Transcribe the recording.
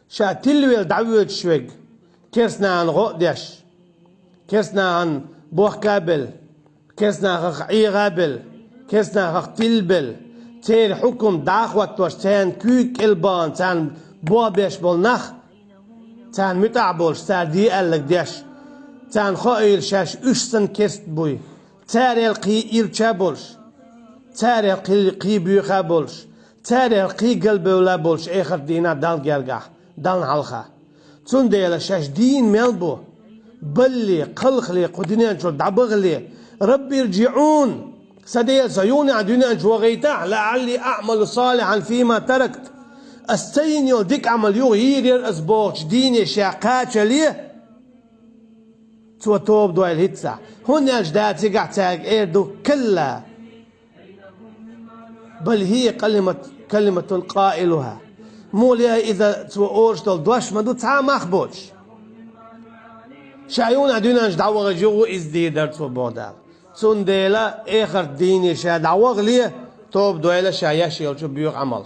شا تلويل دعوت شويق كيسنا عن غودش كيسنا عن بوخ قابل كيسنا خخ عي غابل كيسنا خخ تلبل تير حكم داخوات توش تان كوك البان تان بوابيش بولنخ تان متعبولش تان دي قالك ديش تان خائل شاش اشسن كست بوي تار القي إرشابولش تار القي بيخابولش تار القي قلبي ولا بولش اخر دينا دال جرقح دال حلقة تون ديلا شاش دين ملبو بلي قلقلي قدنين شو دعبغلي ربي يرجعون سديل سيوني عدونا شوغيتا لعلي أعمل صالحا فيما تركت استينيو ديك عمل يو هيرير أسبوش ديني شاقات ليه تو توب دو الهتسع هون أجداد تقع تاق إيردو كلا بل هي كلمة قائلها موليها إذا تو أورشتل دوش مدو تسعى مخبوش شايون عدونا دعوة جو إزديدر تو بودال تون ديلا آخر ديني شا دعوة ليه توب دويلا شايشي يلشو بيوغ عمل